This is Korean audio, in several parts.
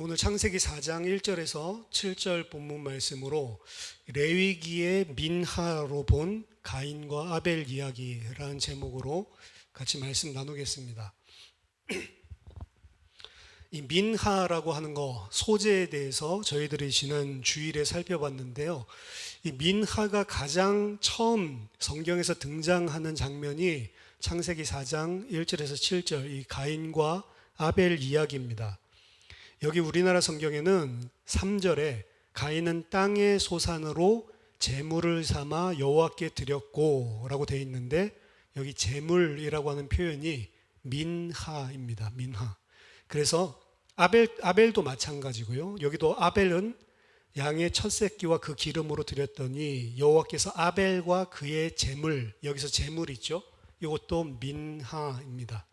오늘 창세기 4장 1절에서 7절 본문 말씀으로 레위기의 민하로 본 가인과 아벨 이야기라는 제목으로 같이 말씀 나누겠습니다. 이 민하라고 하는 거, 소재에 대해서 저희들이 지난 주일에 살펴봤는데요. 이 민하가 가장 처음 성경에서 등장하는 장면이 창세기 4장 1절에서 7절 이 가인과 아벨 이야기입니다. 여기 우리나라 성경에는 3절에 가인은 땅의 소산으로 제물을 삼아 여호와께 드렸고 라고 되어 있는데, 여기 제물이라고 하는 표현이 민하입니다. 민하. 그래서 아벨도 마찬가지고요. 여기도 아벨은 양의 첫 새끼와 그 기름으로 드렸더니 여호와께서 아벨과 그의 제물, 여기서 제물 있죠. 이것도 민하입니다.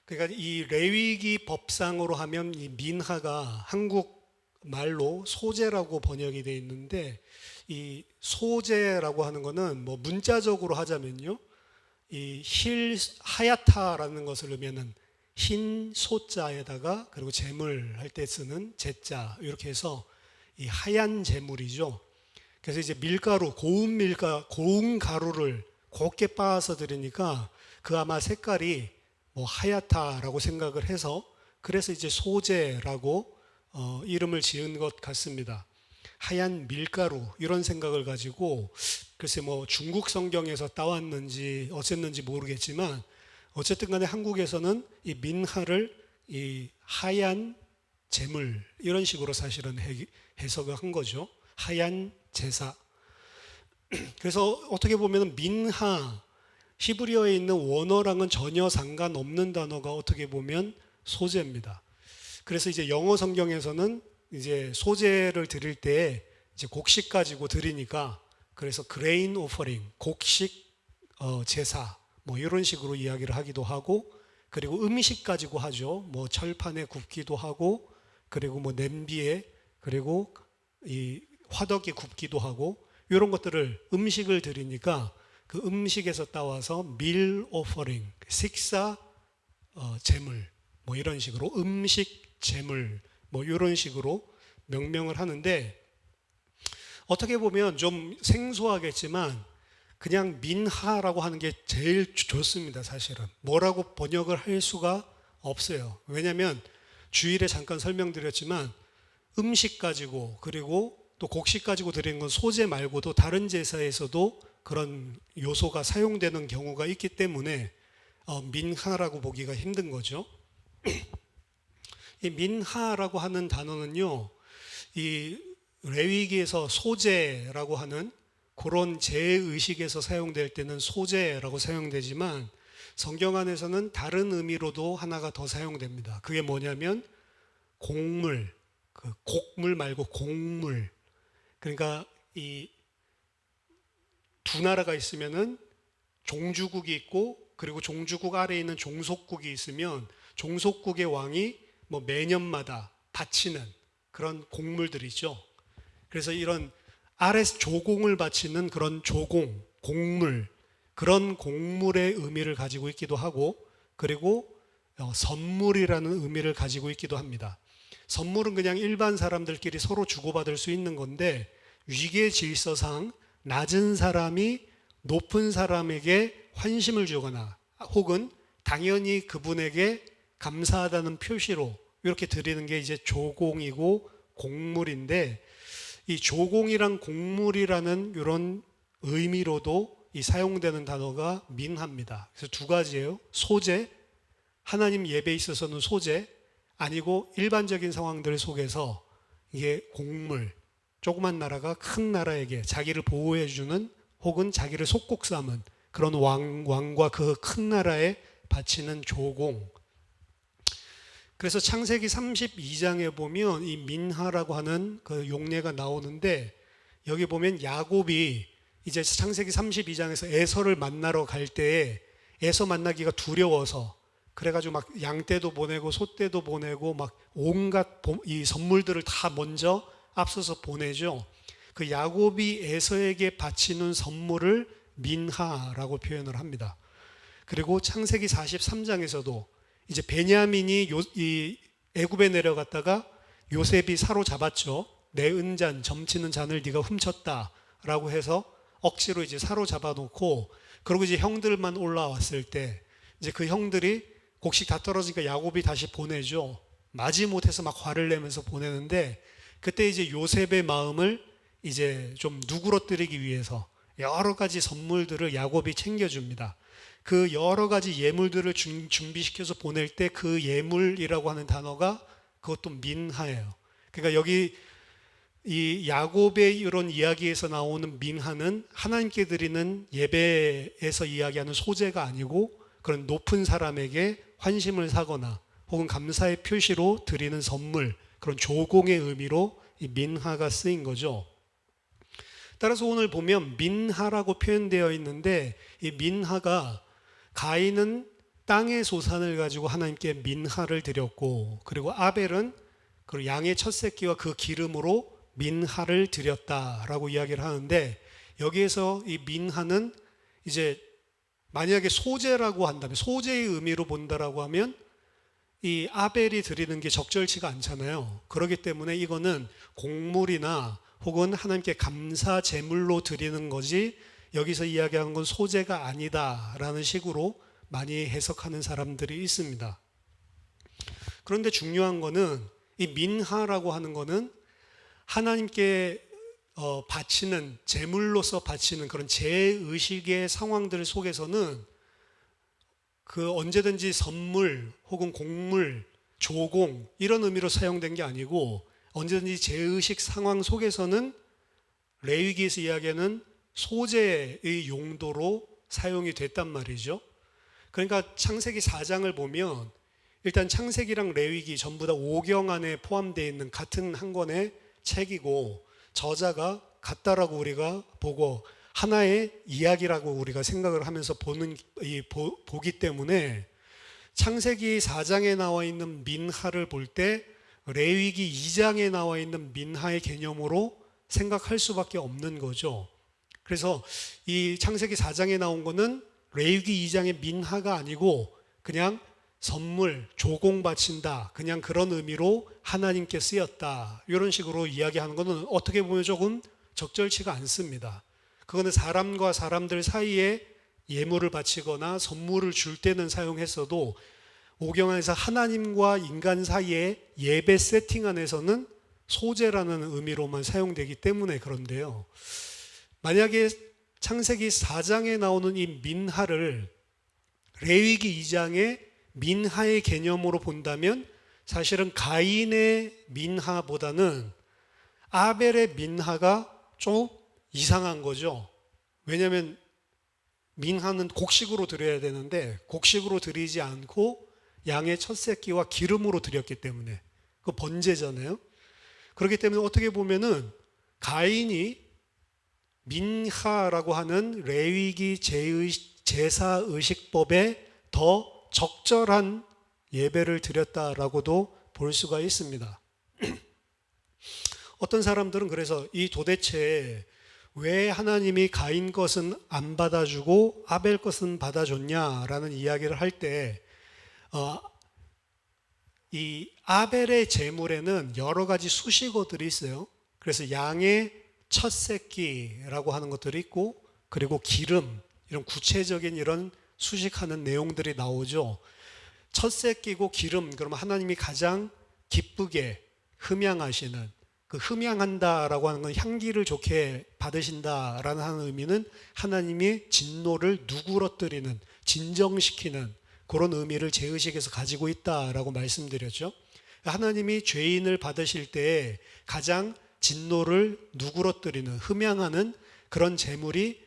그러니까 이 레위기 법상으로 하면 이 민하가 한국 말로 소재라고 번역이 되어 있는데, 이 소재라고 하는 거는 뭐 문자적으로 하자면요, 이 하얗다라는 것을 의미하는 흰 소자에다가 그리고 제물 할 때 쓰는 제자, 이렇게 해서 이 하얀 제물이죠. 그래서 이제 밀가루, 고운 가루를 곱게 빻아서 드리니까 그 아마 색깔이 뭐 하얗다라고 생각을 해서, 그래서 이제 소재라고 이름을 지은 것 같습니다. 하얀 밀가루 이런 생각을 가지고, 글쎄 뭐 중국 성경에서 따왔는지 어쨌는지 모르겠지만 어쨌든 간에 한국에서는 이 민하를 이 하얀 제물 이런 식으로 사실은 해석을 한 거죠. 하얀 제사. 그래서 어떻게 보면 민하, 히브리어에 있는 원어랑은 전혀 상관없는 단어가 어떻게 보면 소재입니다. 그래서 이제 영어 성경에서는 이제 소재를 드릴 때 이제 곡식 가지고 드리니까, 그래서 grain offering, 곡식 제사 뭐 이런 식으로 이야기를 하기도 하고, 그리고 음식 가지고 하죠. 뭐 철판에 굽기도 하고, 그리고 뭐 냄비에, 그리고 이 화덕에 굽기도 하고, 이런 것들을 음식을 드리니까 그 음식에서 따와서 meal offering, 식사 제물 뭐 이런 식으로 음식 제물 뭐 이런 식으로 명명을 하는데, 어떻게 보면 좀 생소하겠지만 그냥 민하라고 하는 게 제일 좋습니다. 사실은 뭐라고 번역을 할 수가 없어요. 왜냐하면 주일에 잠깐 설명드렸지만 음식 가지고 그리고 또 곡식 가지고 드리는 건 소재 말고도 다른 제사에서도 그런 요소가 사용되는 경우가 있기 때문에 민하라고 보기가 힘든 거죠. 이 민하라고 하는 단어는요, 이 레위기에서 소재라고 하는 그런 제의식에서 사용될 때는 소재라고 사용되지만, 성경 안에서는 다른 의미로도 하나가 더 사용됩니다. 그게 뭐냐면 곡물, 그 곡물 말고 곡물. 그러니까 이 두 나라가 있으면은 종주국이 있고, 그리고 종주국 아래에 있는 종속국이 있으면 종속국의 왕이 뭐 매년마다 바치는 그런 곡물들이죠. 그래서 이런 아래 조공을 바치는 그런 조공, 곡물, 그런 곡물의 의미를 가지고 있기도 하고, 그리고 선물이라는 의미를 가지고 있기도 합니다. 선물은 그냥 일반 사람들끼리 서로 주고받을 수 있는 건데, 위계 질서상 낮은 사람이 높은 사람에게 환심을 주거나 혹은 당연히 그분에게 감사하다는 표시로 이렇게 드리는 게 이제 조공이고 곡물인데, 이 조공이랑 곡물이라는 이런 의미로도 이 사용되는 단어가 민하입니다. 그래서 두 가지예요. 소재, 하나님 예배에 있어서는 소재, 아니고 일반적인 상황들 속에서 이게 곡물, 조그만 나라가 큰 나라에게 자기를 보호해주는 혹은 자기를 속국 삼은 그런 왕과 그 큰 나라에 바치는 조공. 그래서 창세기 32장에 보면 이 민하라고 하는 그 용례가 나오는데, 여기 보면 야곱이 이제 창세기 32장에서 에서를 만나러 갈 때에 에서 만나기가 두려워서 그래가지고 막 양떼도 보내고 소떼도 보내고 막 온갖 이 선물들을 다 먼저 앞서서 보내죠. 그 야곱이 에서에게 바치는 선물을 민하라고 표현을 합니다. 그리고 창세기 43장에서도 이제 베냐민이 이 애굽에 내려갔다가 요셉이 사로잡았죠. 내 은잔 점치는 잔을 네가 훔쳤다라고 해서 억지로 이제 사로잡아 놓고, 그리고 이제 형들만 올라왔을 때 이제 그 형들이 곡식 다 떨어지니까 야곱이 다시 보내죠. 마지못해서 막 화를 내면서 보내는데, 그때 이제 요셉의 마음을 이제 좀 누그러뜨리기 위해서 여러 가지 선물들을 야곱이 챙겨줍니다. 그 여러 가지 예물들을 준비시켜서 보낼 때 그 예물이라고 하는 단어가 그것도 민하예요. 그러니까 여기 이 야곱의 이런 이야기에서 나오는 민하는 하나님께 드리는 예배에서 이야기하는 소재가 아니고 그런 높은 사람에게 환심을 사거나 혹은 감사의 표시로 드리는 선물, 그런 조공의 의미로 이 민하가 쓰인 거죠. 따라서 오늘 보면 민하라고 표현되어 있는데, 이 민하가 가인은 땅의 소산을 가지고 하나님께 민하를 드렸고, 그리고 아벨은 그 양의 첫 새끼와 그 기름으로 민하를 드렸다라고 이야기를 하는데, 여기에서 이 민하는 이제 만약에 소재라고 한다면, 소재의 의미로 본다라고 하면 이 아벨이 드리는 게 적절치가 않잖아요. 그렇기 때문에 이거는 곡물이나 혹은 하나님께 감사 제물로 드리는 거지, 여기서 이야기하는 건 소재가 아니다라는 식으로 많이 해석하는 사람들이 있습니다. 그런데 중요한 거는 이 민하라고 하는 거는 하나님께 바치는, 제물로서 바치는 그런 제의식의 상황들 속에서는 그 언제든지 선물 혹은 곡물, 조공 이런 의미로 사용된 게 아니고, 언제든지 제의식 상황 속에서는 레위기에서 이야기하는 소재의 용도로 사용이 됐단 말이죠. 그러니까 창세기 4장을 보면 일단 창세기랑 레위기 전부 다 5경 안에 포함되어 있는 같은 한 권의 책이고, 저자가 같다라고 우리가 보고 하나의 이야기라고 우리가 생각을 하면서 보기 때문에 창세기 4장에 나와 있는 민하를 볼 때 레위기 2장에 나와 있는 민하의 개념으로 생각할 수밖에 없는 거죠. 그래서 이 창세기 4장에 나온 거는 레위기 2장의 민하가 아니고 그냥 선물, 조공 바친다, 그냥 그런 의미로 하나님께 쓰였다, 이런 식으로 이야기하는 것은 어떻게 보면 조금 적절치가 않습니다. 그거는 사람과 사람들 사이에 예물을 바치거나 선물을 줄 때는 사용했어도 오경안에서 하나님과 인간 사이에 예배 세팅 안에서는 소재라는 의미로만 사용되기 때문에 그런데요, 만약에 창세기 4장에 나오는 이 민하를 레위기 2장의 민하의 개념으로 본다면 사실은 가인의 민하보다는 아벨의 민하가 좀 이상한 거죠. 왜냐하면 민하는 곡식으로 드려야 되는데 곡식으로 드리지 않고 양의 첫 새끼와 기름으로 드렸기 때문에, 그 번제잖아요. 그렇기 때문에 어떻게 보면은 가인이 민하라고 하는 레위기 제사의식법에 더 적절한 예배를 드렸다라고도 볼 수가 있습니다. 어떤 사람들은 그래서 이 도대체 왜 하나님이 가인 것은 안 받아주고 아벨 것은 받아줬냐라는 이야기를 할 때, 이 아벨의 제물에는 여러 가지 수식어들이 있어요. 그래서 양의 첫 새끼라고 하는 것들이 있고, 그리고 기름, 이런 구체적인 이런 수식하는 내용들이 나오죠. 첫 새끼고 기름, 그러면 하나님이 가장 기쁘게 흠양하시는, 그 흠양한다라고 하는 건 향기를 좋게 받으신다라는 하는 의미는 하나님이 진노를 누그러뜨리는, 진정시키는 그런 의미를 제의식에서 가지고 있다라고 말씀드렸죠. 하나님이 죄인을 받으실 때 가장 진노를 누그러뜨리는, 흠양하는 그런 제물이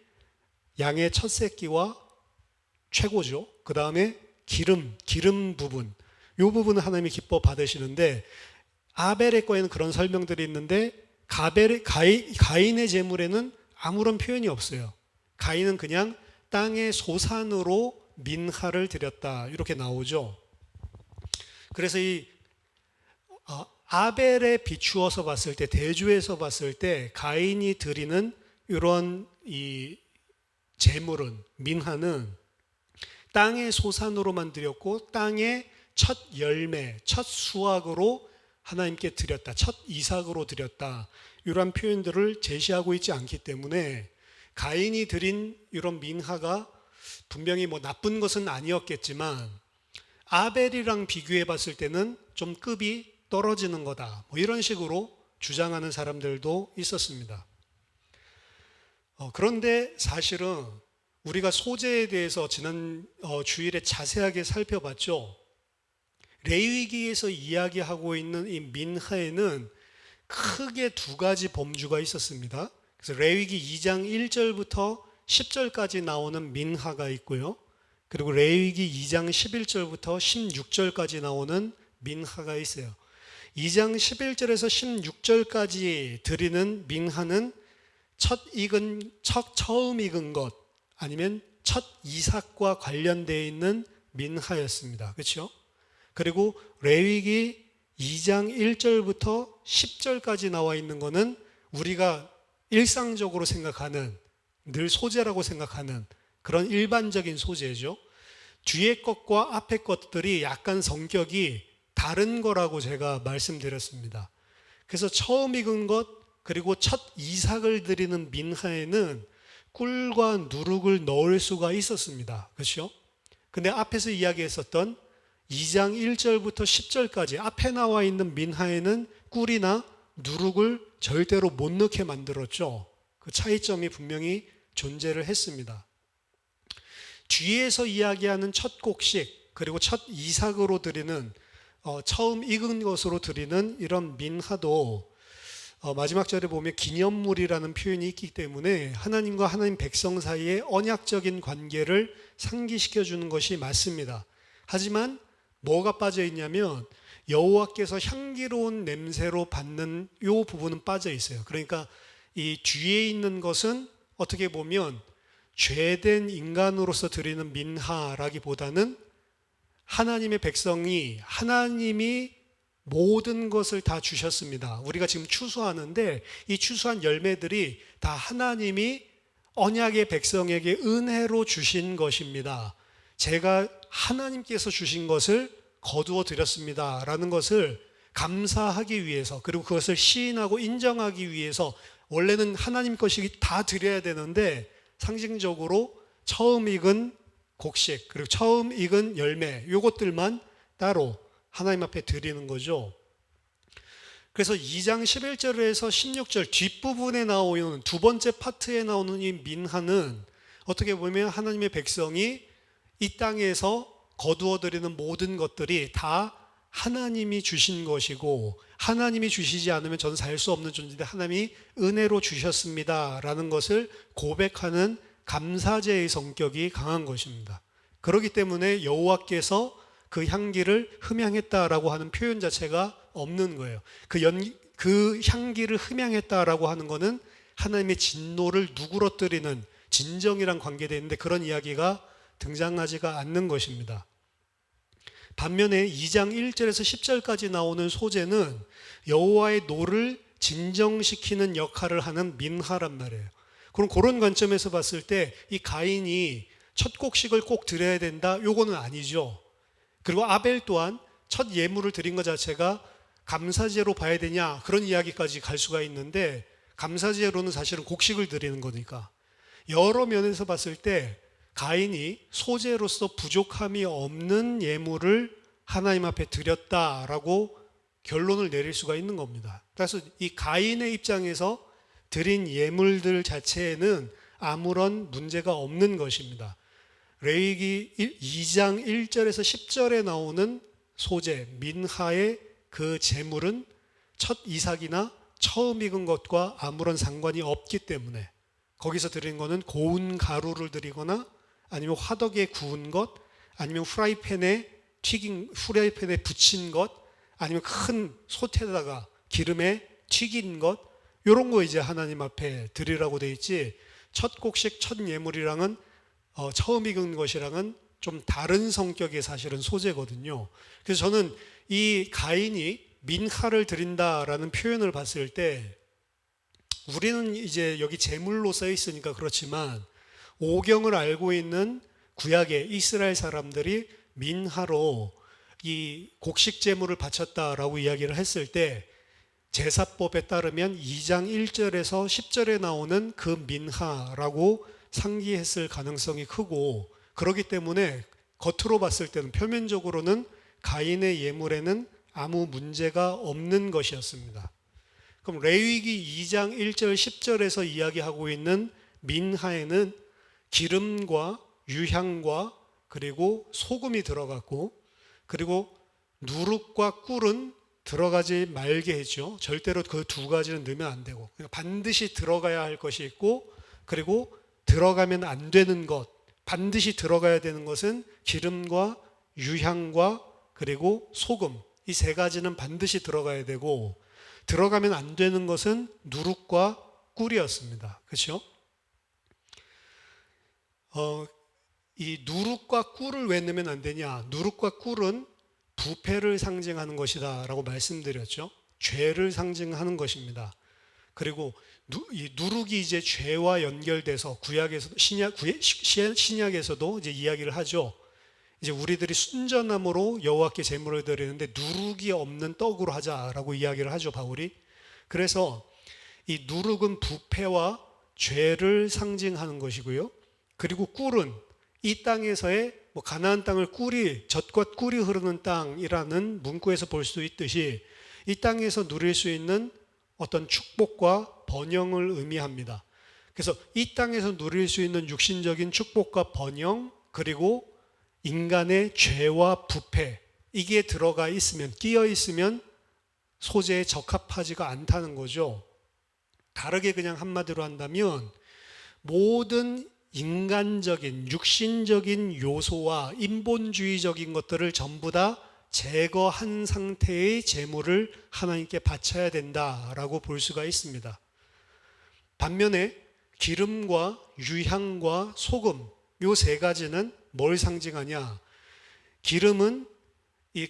양의 첫 새끼와 최고죠. 그 다음에 기름 부분, 이 부분은 하나님이 기뻐 받으시는데, 아벨의 거에는 그런 설명들이 있는데 가인의 제물에는 아무런 표현이 없어요. 가인은 그냥 땅의 소산으로 민하를 드렸다, 이렇게 나오죠. 그래서 이 아벨에 비추어서 봤을 때, 대조해서 봤을 때 가인이 드리는 이런 이 제물은, 민하는 땅의 소산으로만 드렸고 땅의 첫 열매, 첫 수확으로 하나님께 드렸다, 첫 이삭으로 드렸다, 이러한 표현들을 제시하고 있지 않기 때문에 가인이 드린 이런 민하가 분명히 뭐 나쁜 것은 아니었겠지만 아벨이랑 비교해 봤을 때는 좀 급이 떨어지는 거다, 뭐 이런 식으로 주장하는 사람들도 있었습니다. 그런데 사실은 우리가 소재에 대해서 지난 주일에 자세하게 살펴봤죠. 레위기에서 이야기하고 있는 이 민하에는 크게 두 가지 범주가 있었습니다. 그래서 레위기 2장 1절부터 10절까지 나오는 민하가 있고요. 그리고 레위기 2장 11절부터 16절까지 나오는 민하가 있어요. 2장 11절에서 16절까지 드리는 민하는 처음 익은 것, 아니면 첫 이삭과 관련되어 있는 민하였습니다. 그렇죠? 그리고 레위기 2장 1절부터 10절까지 나와 있는 것은 우리가 일상적으로 생각하는, 늘 소재라고 생각하는 그런 일반적인 소재죠. 뒤에 것과 앞에 것들이 약간 성격이 다른 거라고 제가 말씀드렸습니다. 그래서 처음 익은 것, 그리고 첫 이삭을 드리는 민하에는 꿀과 누룩을 넣을 수가 있었습니다. 그렇죠? 근데 앞에서 이야기했었던 2장 1절부터 10절까지 앞에 나와 있는 민하에는 꿀이나 누룩을 절대로 못 넣게 만들었죠. 그 차이점이 분명히 존재를 했습니다. 뒤에서 이야기하는 첫 곡식, 그리고 첫 이삭으로 드리는 처음 익은 것으로 드리는 이런 민하도 마지막 절에 보면 기념물이라는 표현이 있기 때문에 하나님과 하나님 백성 사이의 언약적인 관계를 상기시켜 주는 것이 맞습니다. 하지만 뭐가 빠져 있냐면 여호와께서 향기로운 냄새로 받는 이 부분은 빠져 있어요. 그러니까 이 뒤에 있는 것은 어떻게 보면 죄된 인간으로서 드리는 민하라기보다는 하나님의 백성이, 하나님이 모든 것을 다 주셨습니다. 우리가 지금 추수하는데 이 추수한 열매들이 다 하나님이 언약의 백성에게 은혜로 주신 것입니다. 제가 하나님께서 주신 것을 거두어 드렸습니다 라는 것을 감사하기 위해서, 그리고 그것을 시인하고 인정하기 위해서 원래는 하나님 것이 다 드려야 되는데 상징적으로 처음 익은 곡식, 그리고 처음 익은 열매, 이것들만 따로 하나님 앞에 드리는 거죠. 그래서 2장 11절에서 16절 뒷부분에 나오는 두 번째 파트에 나오는 이 민하는 어떻게 보면 하나님의 백성이 이 땅에서 거두어 드리는 모든 것들이 다 하나님이 주신 것이고, 하나님이 주시지 않으면 저는 살 수 없는 존재인데 하나님이 은혜로 주셨습니다 라는 것을 고백하는 감사제의 성격이 강한 것입니다. 그렇기 때문에 여호와께서 그 향기를 흠향했다라고 하는 표현 자체가 없는 거예요. 그 향기를 흠향했다라고 하는 것은 하나님의 진노를 누그러뜨리는 진정이랑 관계되어 있는데 그런 이야기가 등장하지가 않는 것입니다. 반면에 2장 1절에서 10절까지 나오는 소재는 여호와의 노를 진정시키는 역할을 하는 민하란 말이에요. 그럼 그런 관점에서 봤을 때 이 가인이 첫 곡식을 꼭 드려야 된다, 요거는 아니죠. 그리고 아벨 또한 첫 예물을 드린 것 자체가 감사제로 봐야 되냐, 그런 이야기까지 갈 수가 있는데 감사제로는 사실은 곡식을 드리는 거니까 여러 면에서 봤을 때 가인이 소재로서 부족함이 없는 예물을 하나님 앞에 드렸다라고 결론을 내릴 수가 있는 겁니다. 그래서 이 가인의 입장에서 드린 예물들 자체에는 아무런 문제가 없는 것입니다. 레위기 2장 1절에서 10절에 나오는 소재, 민하의 그 제물은 첫 이삭이나 처음 익은 것과 아무런 상관이 없기 때문에 거기서 드린 것은 고운 가루를 드리거나 아니면 화덕에 구운 것, 아니면 후라이팬에 붙인 것, 아니면 큰 솥에다가 기름에 튀긴 것, 이런 거 이제 하나님 앞에 드리라고 돼 있지, 첫 곡식, 첫 예물이랑은 처음 익은 것이랑은 좀 다른 성격의 사실은 소재거든요. 그래서 저는 이 가인이 민하를 드린다라는 표현을 봤을 때 우리는 이제 여기 제물로 써 있으니까 그렇지만 오경을 알고 있는 구약의 이스라엘 사람들이 민하로 이 곡식 제물을 바쳤다라고 이야기를 했을 때 제사법에 따르면 2장 1절에서 10절에 나오는 그 민하라고 상기했을 가능성이 크고, 그렇기 때문에 겉으로 봤을 때는 표면적으로는 가인의 예물에는 아무 문제가 없는 것이었습니다. 그럼 레위기 2장 1절 10절에서 이야기하고 있는 민하에는 기름과 유향과 그리고 소금이 들어갔고, 그리고 누룩과 꿀은 들어가지 말게 했죠. 절대로 그 두 가지는 넣으면 안 되고, 반드시 들어가야 할 것이 있고, 그리고 들어가면 안 되는 것, 반드시 들어가야 되는 것은 기름과 유향과 그리고 소금, 이 세 가지는 반드시 들어가야 되고, 들어가면 안 되는 것은 누룩과 꿀이었습니다. 그렇죠? 이 누룩과 꿀을 왜 넣으면 안 되냐? 누룩과 꿀은 부패를 상징하는 것이다 라고 말씀드렸죠. 죄를 상징하는 것입니다. 그리고 이 누룩이 이제 죄와 연결돼서 구약에서도 신약에서도 이제 이야기를 하죠. 이제 우리들이 순전함으로 여호와께 제물을 드리는데 누룩이 없는 떡으로 하자라고 이야기를 하죠, 바울이. 그래서 이 누룩은 부패와 죄를 상징하는 것이고요. 그리고 꿀은 이 땅에서의 가나안 땅을 젖과 꿀이 흐르는 땅이라는 문구에서 볼 수 있듯이 이 땅에서 누릴 수 있는 어떤 축복과 번영을 의미합니다. 그래서 이 땅에서 누릴 수 있는 육신적인 축복과 번영, 그리고 인간의 죄와 부패, 이게 들어가 있으면, 끼어 있으면 소재에 적합하지가 않다는 거죠. 다르게 그냥 한마디로 한다면 모든 인간적인 육신적인 요소와 인본주의적인 것들을 전부 다 제거한 상태의 제물을 하나님께 바쳐야 된다라고 볼 수가 있습니다. 반면에 기름과 유향과 소금, 요 세 가지는 뭘 상징하냐? 기름은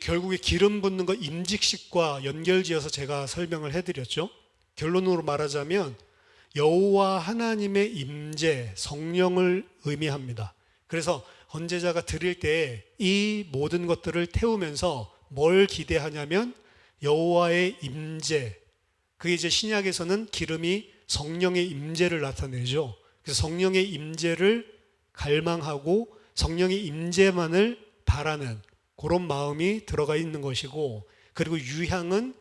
결국에 기름 붓는 거 임직식과 연결지어서 제가 설명을 해드렸죠. 결론으로 말하자면 여호와 하나님의 임재, 성령을 의미합니다. 그래서 헌제자가 드릴 때 이 모든 것들을 태우면서 뭘 기대하냐면 여호와의 임재. 그게 이제 신약에서는 기름이 성령의 임재를 나타내죠. 그래서 성령의 임재를 갈망하고 성령의 임재만을 바라는 그런 마음이 들어가 있는 것이고, 그리고 유향은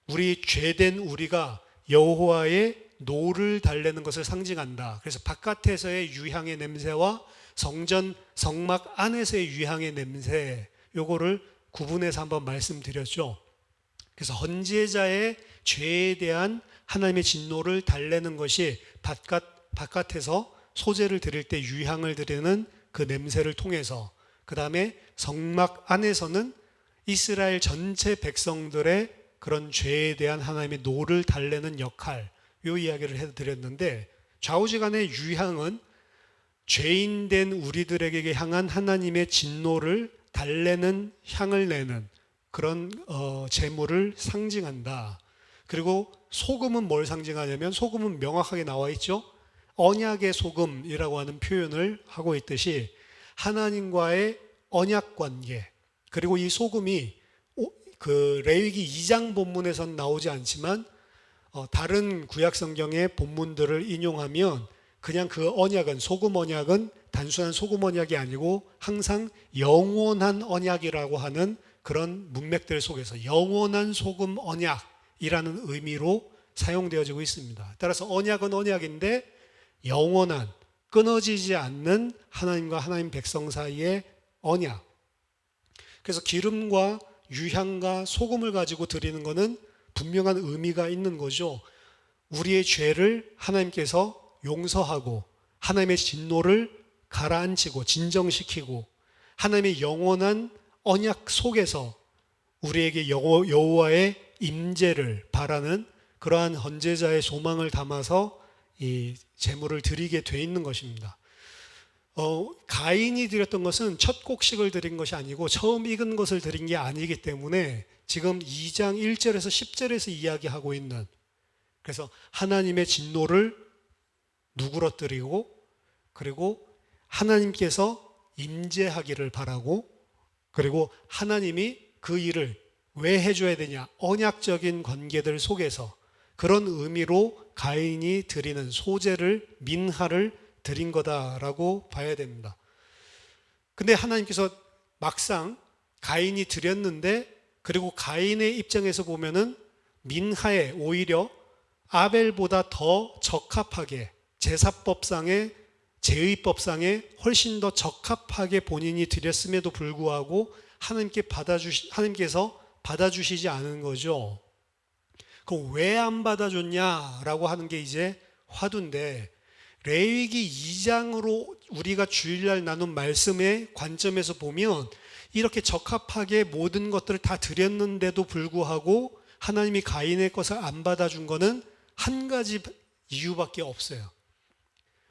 우리 죄된 우리가 여호와의 노를 달래는 것을 상징한다. 그래서 바깥에서의 유향의 냄새와 성막 안에서의 유향의 냄새, 요거를 구분해서 한번 말씀드렸죠. 그래서 헌제자의 죄에 대한 하나님의 진노를 달래는 것이 바깥에서 소재를 드릴 때 유향을 드리는 그 냄새를 통해서, 그 다음에 성막 안에서는 이스라엘 전체 백성들의 그런 죄에 대한 하나님의 노를 달래는 역할, 요 이야기를 해드렸는데, 좌우지간의 유향은 죄인된 우리들에게 향한 하나님의 진노를 달래는 향을 내는 그런 제물을 상징한다. 그리고 소금은 뭘 상징하냐면, 소금은 명확하게 나와 있죠. 언약의 소금이라고 하는 표현을 하고 있듯이 하나님과의 언약 관계, 그리고 이 소금이 그 레위기 2장 본문에선 나오지 않지만 다른 구약 성경의 본문들을 인용하면 그냥 그 언약은, 소금 언약은 단순한 소금 언약이 아니고 항상 영원한 언약이라고 하는 그런 문맥들 속에서 영원한 소금 언약이라는 의미로 사용되어지고 있습니다. 따라서 언약은 언약인데 영원한, 끊어지지 않는 하나님과 하나님 백성 사이의 언약. 그래서 기름과 유향과 소금을 가지고 드리는 것은 분명한 의미가 있는 거죠. 우리의 죄를 하나님께서 용서하고 하나님의 진노를 가라앉히고 진정시키고 하나님의 영원한 언약 속에서 우리에게 여호와의 임재를 바라는 그러한 헌제자의 소망을 담아서 이 제물을 드리게 돼 있는 것입니다. 가인이 드렸던 것은 첫 곡식을 드린 것이 아니고 처음 익은 것을 드린 게 아니기 때문에 지금 2장 1절에서 10절에서 이야기하고 있는, 그래서 하나님의 진노를 누그러뜨리고 그리고 하나님께서 임재하기를 바라고 그리고 하나님이 그 일을 왜 해줘야 되냐? 언약적인 관계들 속에서 그런 의미로 가인이 드리는 소제를, 민하를 드린 거다라고 봐야 됩니다. 근데 하나님께서 막상 가인이 드렸는데, 그리고 가인의 입장에서 보면은 민하에 오히려 아벨보다 더 적합하게, 제사법상의, 제의법상에 훨씬 더 적합하게 본인이 드렸음에도 불구하고 하나님께서 받아주시지 않은 거죠. 그럼 왜 안 받아줬냐라고 하는 게 이제 화두인데, 레위기 2장으로 우리가 주일날 나눈 말씀의 관점에서 보면 이렇게 적합하게 모든 것들을 다 드렸는데도 불구하고 하나님이 가인의 것을 안 받아준 거는 한 가지 이유밖에 없어요.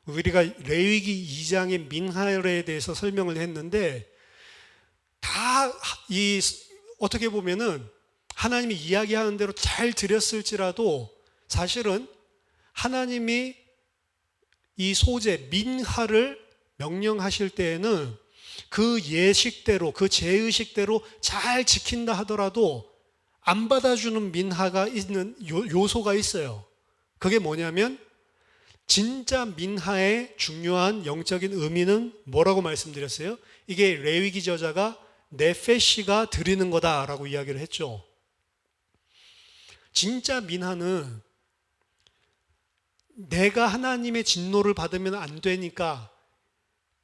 우리가 레위기 2장의 민하에 대해서 설명을 했는데, 다 어떻게 보면은 하나님이 이야기하는 대로 잘 드렸을지라도 사실은 하나님이 이 소제 민하를 명령하실 때에는 그 예식대로, 그 제의식대로 잘 지킨다 하더라도 안 받아주는 민하가 있는 요소가 있어요. 그게 뭐냐면, 진짜 민하의 중요한 영적인 의미는 뭐라고 말씀드렸어요? 이게 레위기 저자가 네페시가 드리는 거다라고 이야기를 했죠. 진짜 민하는 내가 하나님의 진노를 받으면 안 되니까,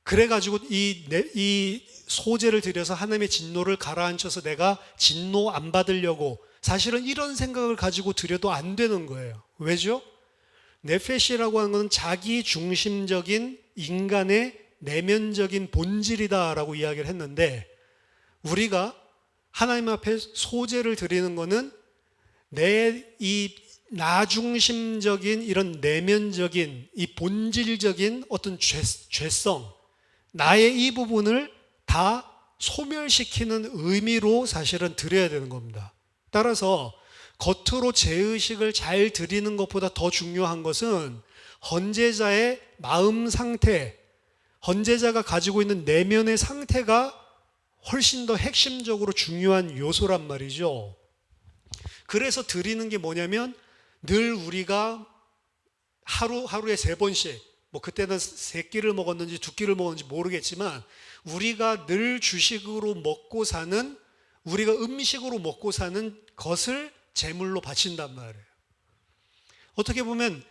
그래가지고 이 소제를 드려서 하나님의 진노를 가라앉혀서 내가 진노 안 받으려고, 사실은 이런 생각을 가지고 드려도 안 되는 거예요. 왜죠? 네페시라고 하는 것은 자기 중심적인 인간의 내면적인 본질이다라고 이야기를 했는데, 우리가 하나님 앞에 소제를 드리는 것은 이 나중심적인 이런 내면적인 이 본질적인 어떤 죄성, 나의 이 부분을 다 소멸시키는 의미로 사실은 드려야 되는 겁니다. 따라서 겉으로 제의식을 잘 드리는 것보다 더 중요한 것은 헌제자의 마음 상태, 헌제자가 가지고 있는 내면의 상태가 훨씬 더 핵심적으로 중요한 요소란 말이죠. 그래서 드리는 게 뭐냐면, 늘 우리가 하루에 3번씩, 그때는 3끼를 먹었는지 2끼를 먹었는지 모르겠지만, 우리가 늘 주식으로 먹고 사는, 우리가 음식으로 먹고 사는 것을 제물로 바친단 말이에요. 어떻게 보면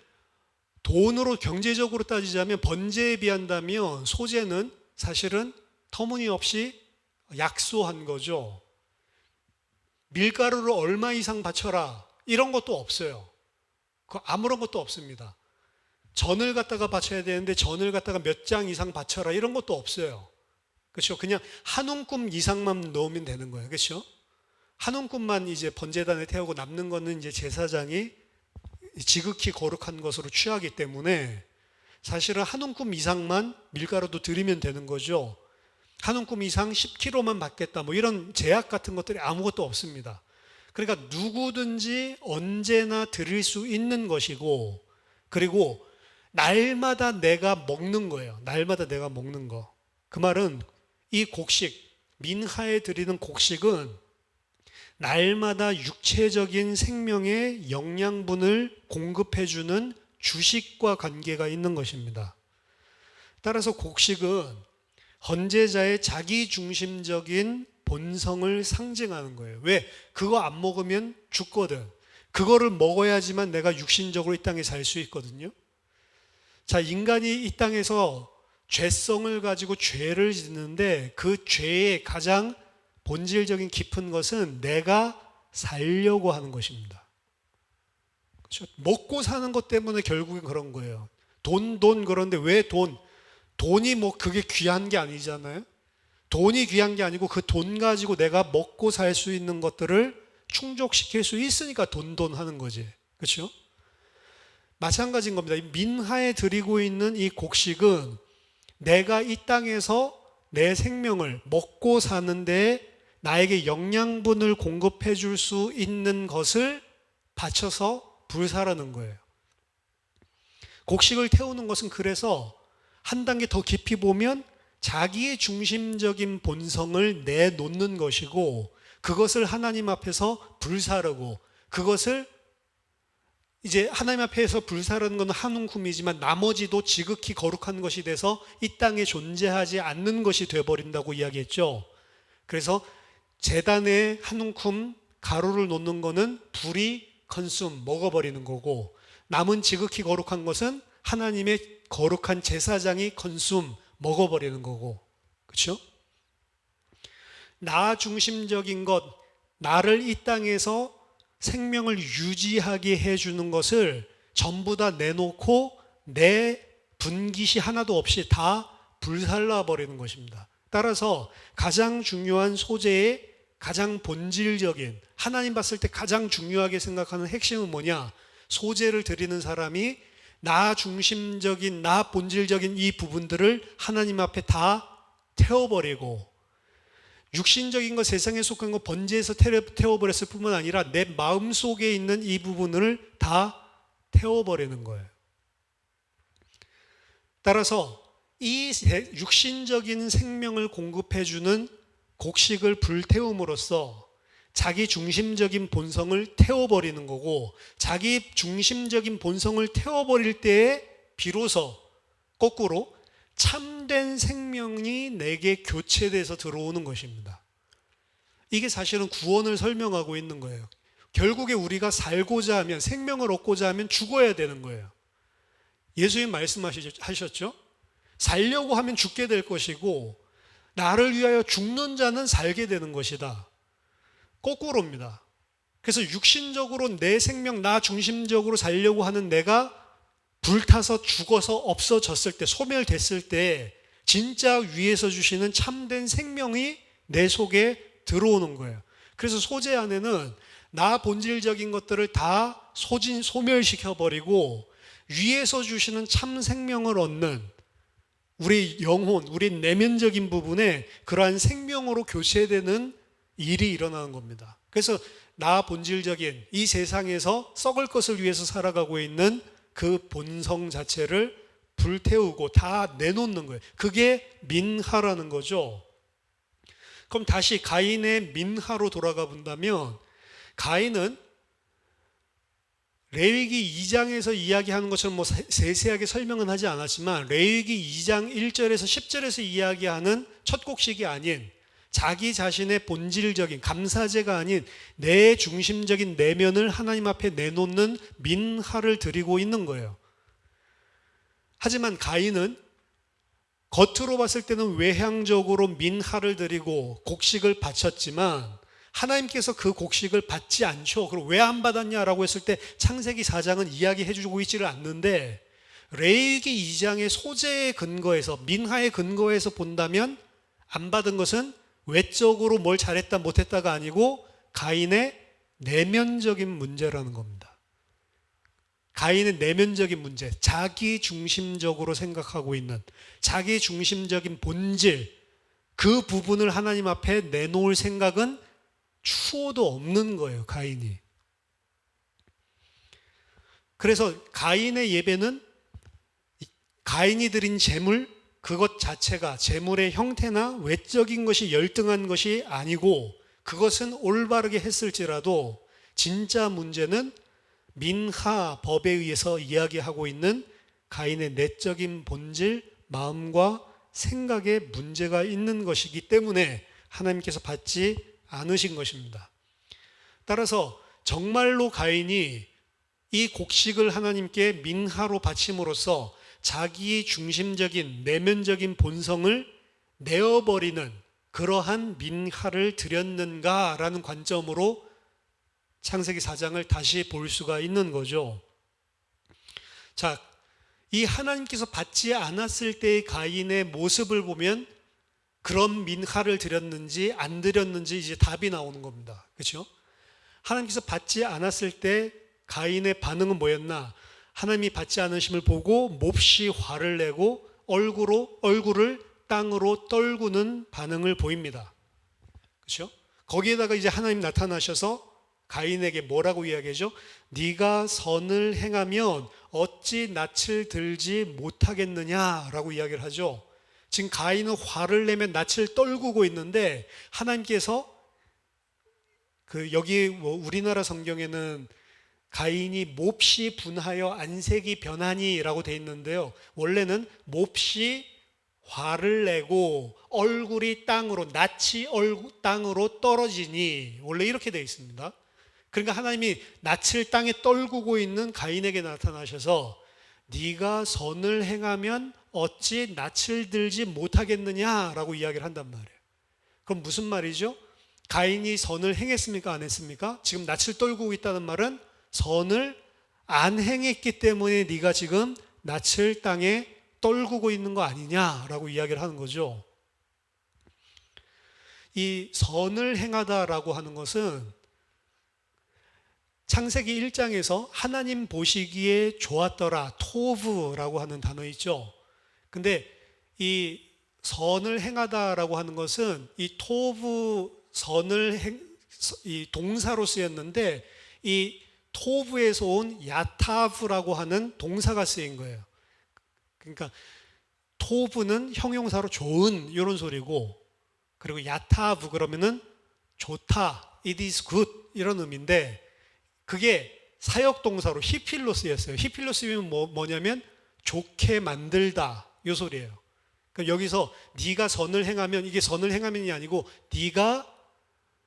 돈으로 경제적으로 따지자면, 번제에 비한다면 소제는 사실은 터무니없이 약소한 거죠. 밀가루를 얼마 이상 바쳐라 이런 것도 없어요. 아무런 것도 없습니다. 전을 갖다가 바쳐야 되는데 전을 갖다가 몇 장 이상 바쳐라 이런 것도 없어요. 그렇죠? 그냥 한 움큼 이상만 넣으면 되는 거예요. 그렇죠? 한 움큼만 이제 번제단에 태우고 남는 거는 이제 제사장이 지극히 거룩한 것으로 취하기 때문에 사실은 한 움큼 이상만 밀가루도 드리면 되는 거죠. 한 움큼 이상 10kg만 받겠다 이런 제약 같은 것들이 아무것도 없습니다. 그러니까 누구든지 언제나 드릴 수 있는 것이고, 그리고 날마다 내가 먹는 거예요. 날마다 내가 먹는 거. 그 말은 이 곡식, 민하에 드리는 곡식은 날마다 육체적인 생명의 영양분을 공급해주는 주식과 관계가 있는 것입니다. 따라서 곡식은 헌제자의 자기중심적인 본성을 상징하는 거예요. 왜? 그거 안 먹으면 죽거든. 그거를 먹어야지만 내가 육신적으로 이 땅에 살 수 있거든요. 자, 인간이 이 땅에서 죄성을 가지고 죄를 짓는데, 그 죄의 가장 본질적인 깊은 것은 내가 살려고 하는 것입니다. 그렇죠? 먹고 사는 것 때문에 결국엔 그런 거예요. 돈 그런데 왜 돈이 그게 귀한 게 아니잖아요. 돈이 귀한 게 아니고 그 돈 가지고 내가 먹고 살 수 있는 것들을 충족시킬 수 있으니까 돈 하는 거지. 그렇죠? 마찬가지인 겁니다. 민하에 드리고 있는 이 곡식은 내가 이 땅에서 내 생명을 먹고 사는데 나에게 영양분을 공급해 줄 수 있는 것을 바쳐서 불사라는 거예요. 곡식을 태우는 것은 그래서 한 단계 더 깊이 보면 자기의 중심적인 본성을 내놓는 것이고, 그것을 하나님 앞에서 불사르고, 그것을 이제 하나님 앞에서 불사르는 건 한 움큼이지만 나머지도 지극히 거룩한 것이 돼서 이 땅에 존재하지 않는 것이 되어버린다고 이야기했죠. 그래서 제단에 한 움큼 가루를 놓는 거는 불이 먹어버리는 거고, 남은 지극히 거룩한 것은 하나님의 거룩한 제사장이 먹어버리는 거고, 그렇죠? 나 중심적인 것, 나를 이 땅에서 생명을 유지하게 해주는 것을 전부 다 내놓고 내 분깃이 하나도 없이 다 불살라 버리는 것입니다. 따라서 가장 중요한 소재의 가장 본질적인, 하나님 봤을 때 가장 중요하게 생각하는 핵심은 뭐냐? 소재를 드리는 사람이 나 중심적인, 나 본질적인 이 부분들을 하나님 앞에 다 태워버리고, 육신적인 것, 세상에 속한 것 번제에서 태워버렸을 뿐만 아니라 내 마음 속에 있는 이 부분을 다 태워버리는 거예요. 따라서 이 육신적인 생명을 공급해주는 곡식을 불태움으로써 자기 중심적인 본성을 태워버리는 거고, 자기 중심적인 본성을 태워버릴 때에 비로소 거꾸로 참된 생명이 내게 교체돼서 들어오는 것입니다. 이게 사실은 구원을 설명하고 있는 거예요. 결국에 우리가 살고자 하면, 생명을 얻고자 하면 죽어야 되는 거예요. 예수님 말씀하셨죠? 살려고 하면 죽게 될 것이고, 나를 위하여 죽는 자는 살게 되는 것이다. 거꾸로입니다. 그래서 육신적으로 내 생명, 나 중심적으로 살려고 하는 내가 불타서 죽어서 없어졌을 때, 소멸됐을 때 진짜 위에서 주시는 참된 생명이 내 속에 들어오는 거예요. 그래서 소재 안에는 나 본질적인 것들을 다 소멸시켜버리고 위에서 주시는 참 생명을 얻는 우리 영혼, 우리 내면적인 부분에 그러한 생명으로 교체되는 일이 일어나는 겁니다. 그래서 나 본질적인 이 세상에서 썩을 것을 위해서 살아가고 있는 그 본성 자체를 불태우고 다 내놓는 거예요. 그게 민하라는 거죠. 그럼 다시 가인의 민하로 돌아가 본다면, 가인은 레위기 2장에서 이야기하는 것처럼 뭐 세세하게 설명은 하지 않았지만, 레위기 2장 1절에서 10절에서 이야기하는 첫 곡식이 아닌 자기 자신의 본질적인 감사제가 아닌 내 중심적인 내면을 하나님 앞에 내놓는 민하를 드리고 있는 거예요. 하지만 가인은 겉으로 봤을 때는 외향적으로 민하를 드리고 곡식을 바쳤지만 하나님께서 그 곡식을 받지 않죠. 그럼 왜 안 받았냐라고 했을 때 창세기 4장은 이야기해 주고 있지를 않는데, 레위기 2장의 소재의 근거에서, 민하의 근거에서 본다면 안 받은 것은 외적으로 뭘 잘했다 못했다가 아니고 가인의 내면적인 문제라는 겁니다. 가인의 내면적인 문제, 자기 중심적으로 생각하고 있는 자기 중심적인 본질, 그 부분을 하나님 앞에 내놓을 생각은 추호도 없는 거예요, 가인이. 그래서 가인의 예배는 가인이 드린 제물, 그것 자체가 제물의 형태나 외적인 것이 열등한 것이 아니고, 그것은 올바르게 했을지라도 진짜 문제는 민하 법에 의해서 이야기하고 있는 가인의 내적인 본질, 마음과 생각에 문제가 있는 것이기 때문에 하나님께서 받지 않으신 것입니다. 따라서 정말로 가인이 이 곡식을 하나님께 민하로 바침으로써 자기 중심적인 내면적인 본성을 내어버리는 그러한 민하를 드렸는가라는 관점으로 창세기 4장을 다시 볼 수가 있는 거죠. 자, 이 하나님께서 받지 않았을 때의 가인의 모습을 보면 그런 민하를 드렸는지 안 드렸는지 이제 답이 나오는 겁니다. 그렇죠? 하나님께서 받지 않았을 때 가인의 반응은 뭐였나? 하나님이 받지 않으심을 보고 몹시 화를 내고 얼굴을 땅으로 떨구는 반응을 보입니다. 그렇죠? 거기에다가 이제 하나님 나타나셔서 가인에게 뭐라고 이야기하죠? 네가 선을 행하면 어찌 낯을 들지 못하겠느냐라고 이야기를 하죠. 지금 가인은 화를 내며 낯을 떨구고 있는데 하나님께서 여기 우리나라 성경에는 가인이 몹시 분하여 안색이 변하니라고 돼 있는데요. 원래는 몹시 화를 내고 얼굴이 땅으로 낯이 땅으로 떨어지니 원래 이렇게 돼 있습니다. 그러니까 하나님이 낯을 땅에 떨구고 있는 가인에게 나타나셔서 네가 선을 행하면 어찌 낯을 들지 못하겠느냐라고 이야기를 한단 말이에요. 그럼 무슨 말이죠? 가인이 선을 행했습니까? 안 했습니까? 지금 낯을 떨구고 있다는 말은 선을 안 행했기 때문에 네가 지금 낯을 땅에 떨구고 있는 거 아니냐라고 이야기를 하는 거죠. 이 선을 행하다라고 하는 것은 창세기 1장에서 하나님 보시기에 좋았더라, 토브라고 하는 단어 있죠. 근데 이 선을 행하다라고 하는 것은 이 토브 이 동사로 쓰였는데 이 토브에서 온 야타브라고 하는 동사가 쓰인 거예요. 그러니까 토브는 형용사로 좋은 이런 소리고, 그리고 야타브 그러면은 좋다, it is good 이런 의미인데 그게 사역동사로 히필로 쓰였어요. 히필로 쓰이면 뭐냐면 좋게 만들다 이 소리예요. 그러니까 여기서 네가 선을 행하면, 이게 선을 행하면이 아니고 네가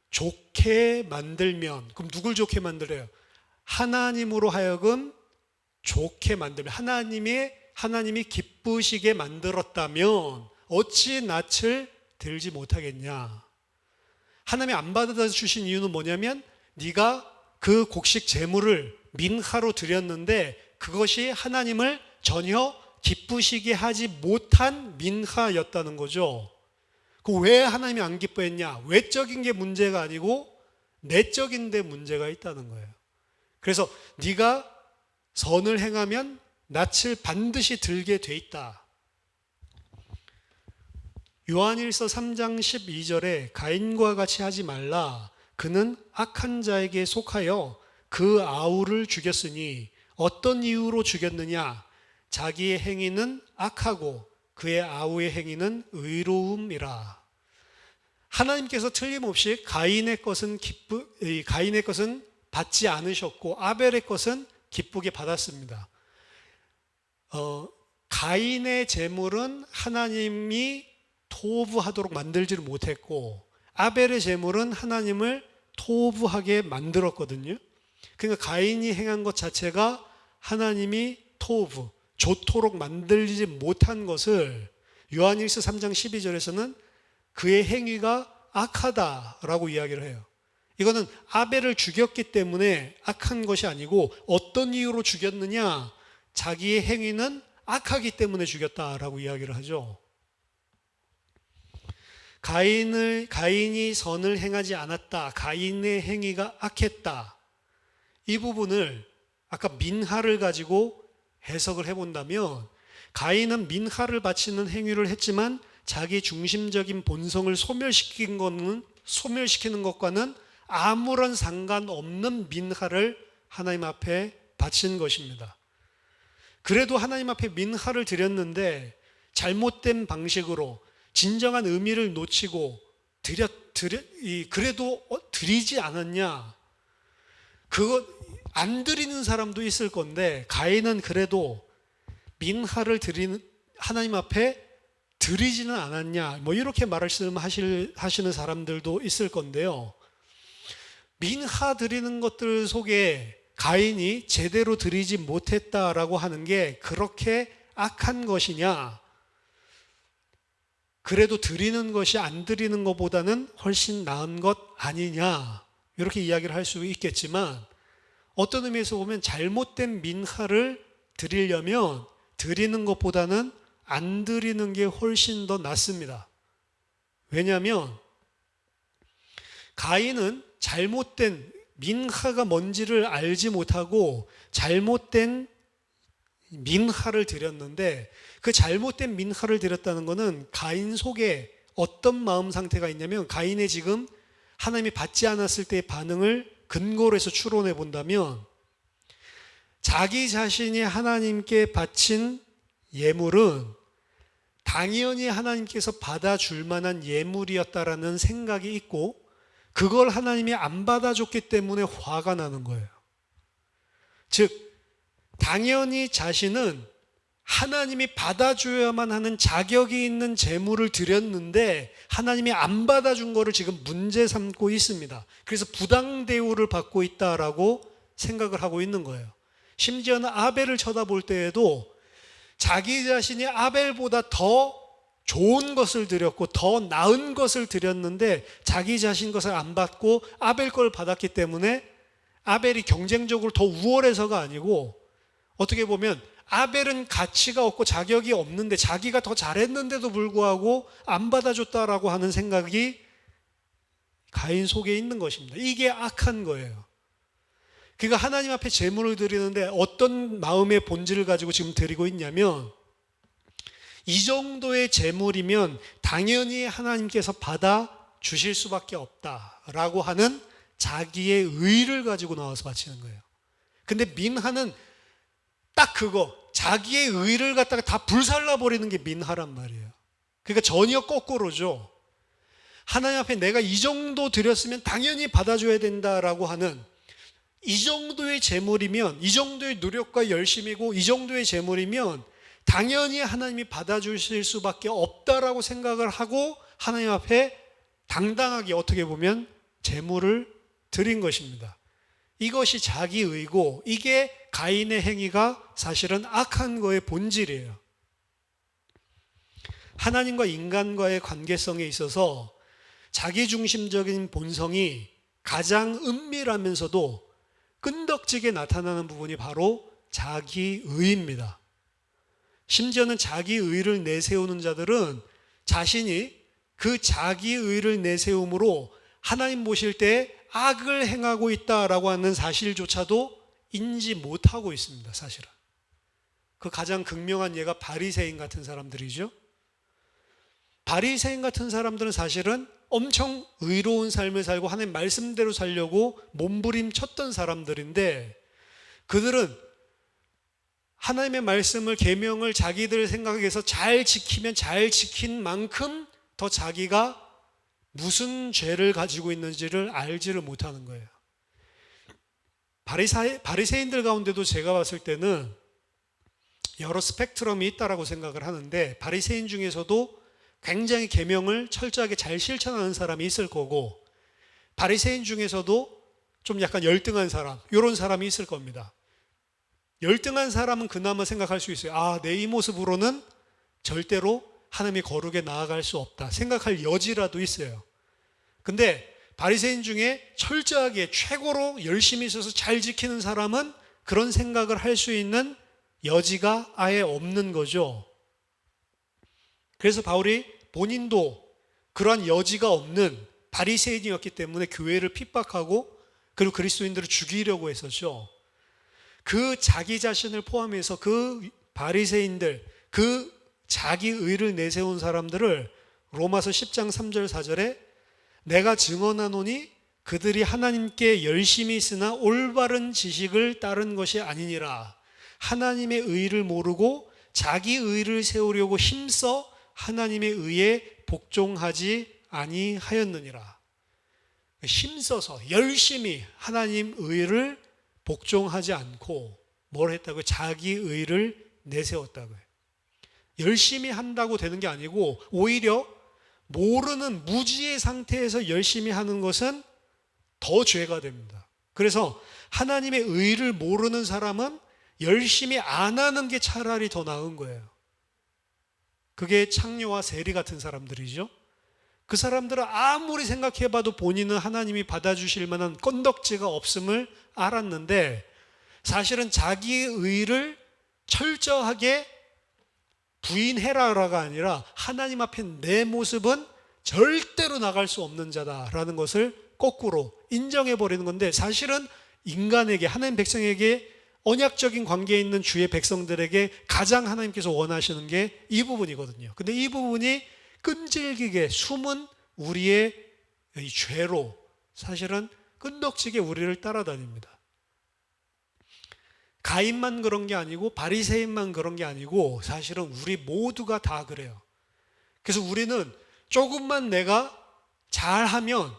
좋게 만들면, 그럼 누굴 좋게 만들어요? 하나님으로 하여금 좋게 만들면, 하나님이 기쁘시게 만들었다면 어찌 낯을 들지 못하겠냐. 하나님이 안 받아주신 이유는 뭐냐면 네가 그 곡식 제물을 민하로 드렸는데 그것이 하나님을 전혀 기쁘시게 하지 못한 민하였다는 거죠. 왜 하나님이 안 기뻐했냐? 외적인 게 문제가 아니고 내적인 데 문제가 있다는 거예요. 그래서 네가 선을 행하면 낯을 반드시 들게 돼 있다. 요한일서 3장 12절에 가인과 같이 하지 말라. 그는 악한 자에게 속하여 그 아우를 죽였으니 어떤 이유로 죽였느냐? 자기의 행위는 악하고 그의 아우의 행위는 의로움이라. 하나님께서 틀림없이 가인의 것은 받지 않으셨고 아벨의 것은 기쁘게 받았습니다. 가인의 제물은 하나님이 토부하도록 만들지를 못했고 아벨의 제물은 하나님을 토부하게 만들었거든요. 그러니까 가인이 행한 것 자체가 하나님이 토부, 좋도록 만들지 못한 것을 요한일서 3장 12절에서는 그의 행위가 악하다라고 이야기를 해요. 이거는 아벨을 죽였기 때문에 악한 것이 아니고 어떤 이유로 죽였느냐? 자기의 행위는 악하기 때문에 죽였다라고 이야기를 하죠. 가인이 선을 행하지 않았다. 가인의 행위가 악했다. 이 부분을 아까 민하를 가지고 해석을 해본다면 가인은 민하를 바치는 행위를 했지만 자기 중심적인 본성을 소멸시키는 것과는 아무런 상관없는 민하를 하나님 앞에 바친 것입니다. 그래도 하나님 앞에 민하를 드렸는데 잘못된 방식으로 진정한 의미를 놓치고 그래도 드리지 않았냐? 그거 안 드리는 사람도 있을 건데 가인은 그래도 민하를 하나님 앞에 드리지는 않았냐? 이렇게 말씀하시는 사람들도 있을 건데요. 민하 드리는 것들 속에 가인이 제대로 드리지 못했다라고 하는 게 그렇게 악한 것이냐? 그래도 드리는 것이 안 드리는 것보다는 훨씬 나은 것 아니냐? 이렇게 이야기를 할 수 있겠지만 어떤 의미에서 보면 잘못된 민하를 드리려면 드리는 것보다는 안 드리는 게 훨씬 더 낫습니다. 왜냐하면 가인은 잘못된 민하가 뭔지를 알지 못하고 잘못된 민하를 드렸는데 그 잘못된 민하를 드렸다는 것은 가인 속에 어떤 마음 상태가 있냐면 가인의 지금 하나님이 받지 않았을 때의 반응을 근거로 해서 추론해 본다면 자기 자신이 하나님께 바친 예물은 당연히 하나님께서 받아줄 만한 예물이었다라는 생각이 있고 그걸 하나님이 안 받아줬기 때문에 화가 나는 거예요. 즉 당연히 자신은 하나님이 받아줘야만 하는 자격이 있는 제물을 드렸는데 하나님이 안 받아준 거를 지금 문제 삼고 있습니다. 그래서 부당 대우를 받고 있다라고 생각을 하고 있는 거예요. 심지어는 아벨을 쳐다볼 때에도 자기 자신이 아벨보다 더 좋은 것을 드렸고 더 나은 것을 드렸는데 자기 자신 것을 안 받고 아벨 걸 받았기 때문에 아벨이 경쟁적으로 더 우월해서가 아니고 어떻게 보면 아벨은 가치가 없고 자격이 없는데 자기가 더 잘했는데도 불구하고 안 받아줬다라고 하는 생각이 가인 속에 있는 것입니다. 이게 악한 거예요. 그러니까 하나님 앞에 제물을 드리는데 어떤 마음의 본질을 가지고 지금 드리고 있냐면 이 정도의 제물이면 당연히 하나님께서 받아 주실 수밖에 없다라고 하는 자기의 의를 가지고 나와서 바치는 거예요. 근데 민하는 딱 그거 자기의 의를 갖다가 다 불살라 버리는 게 민하란 말이에요. 그러니까 전혀 거꾸로죠. 하나님 앞에 내가 이 정도 드렸으면 당연히 받아줘야 된다라고 하는 이 정도의 제물이면 이 정도의 노력과 열심이고 이 정도의 제물이면 당연히 하나님이 받아주실 수밖에 없다라고 생각을 하고 하나님 앞에 당당하게 어떻게 보면 제물을 드린 것입니다. 이것이 자기의고 이게 가인의 행위가 사실은 악한 거의 본질이에요. 하나님과 인간과의 관계성에 있어서 자기중심적인 본성이 가장 은밀하면서도 끈덕지게 나타나는 부분이 바로 자기의입니다. 심지어는 자기의를 내세우는 자들은 자신이 그 자기의를 내세움으로 하나님 보실 때 악을 행하고 있다라고 하는 사실조차도 인지 못하고 있습니다. 사실은 그 가장 극명한 예가 바리새인 같은 사람들이죠. 바리새인 같은 사람들은 사실은 엄청 의로운 삶을 살고 하나님 말씀대로 살려고 몸부림쳤던 사람들인데 그들은 하나님의 말씀을 계명을 자기들 생각에서 잘 지키면 잘 지킨 만큼 더 자기가 무슨 죄를 가지고 있는지를 알지를 못하는 거예요. 바리새인들 가운데도 제가 봤을 때는 여러 스펙트럼이 있다라고 생각을 하는데 바리새인 중에서도 굉장히 계명을 철저하게 잘 실천하는 사람이 있을 거고 바리새인 중에서도 좀 약간 열등한 사람, 이런 사람이 있을 겁니다. 열등한 사람은 그나마 생각할 수 있어요. 아, 내 이 모습으로는 절대로 하나님의 거룩에 나아갈 수 없다 생각할 여지라도 있어요. 근데 바리새인 중에 철저하게 최고로 열심히 있어서 잘 지키는 사람은 그런 생각을 할 수 있는 여지가 아예 없는 거죠. 그래서 바울이 본인도 그러한 여지가 없는 바리새인이었기 때문에 교회를 핍박하고 그리고 그리스도인들을 죽이려고 했었죠. 그 자기 자신을 포함해서 그 바리새인들, 그 자기 의를 내세운 사람들을 로마서 10장 3절 4절에 내가 증언하노니 그들이 하나님께 열심히 있으나 올바른 지식을 따른 것이 아니니라. 하나님의 의를 모르고 자기 의를 세우려고 힘써 하나님의 의에 복종하지 아니하였느니라. 힘써서 열심히 하나님 의를 복종하지 않고 뭘 했다고요? 자기 의를 내세웠다고요. 열심히 한다고 되는 게 아니고 오히려 모르는 무지의 상태에서 열심히 하는 것은 더 죄가 됩니다. 그래서 하나님의 의를 모르는 사람은 열심히 안 하는 게 차라리 더 나은 거예요. 그게 창녀와 세리 같은 사람들이죠. 그 사람들은 아무리 생각해봐도 본인은 하나님이 받아주실 만한 건덕지가 없음을 알았는데 사실은 자기의 의를 철저하게 부인해라가 아니라 하나님 앞에 내 모습은 절대로 나갈 수 없는 자다라는 것을 거꾸로 인정해버리는 건데 사실은 인간에게 하나님 백성에게 언약적인 관계에 있는 주의 백성들에게 가장 하나님께서 원하시는 게 이 부분이거든요. 근데 이 부분이 끈질기게 숨은 우리의 이 죄로 사실은 끈덕지게 우리를 따라다닙니다. 가인만 그런 게 아니고 바리새인만 그런 게 아니고 사실은 우리 모두가 다 그래요. 그래서 우리는 조금만 내가 잘하면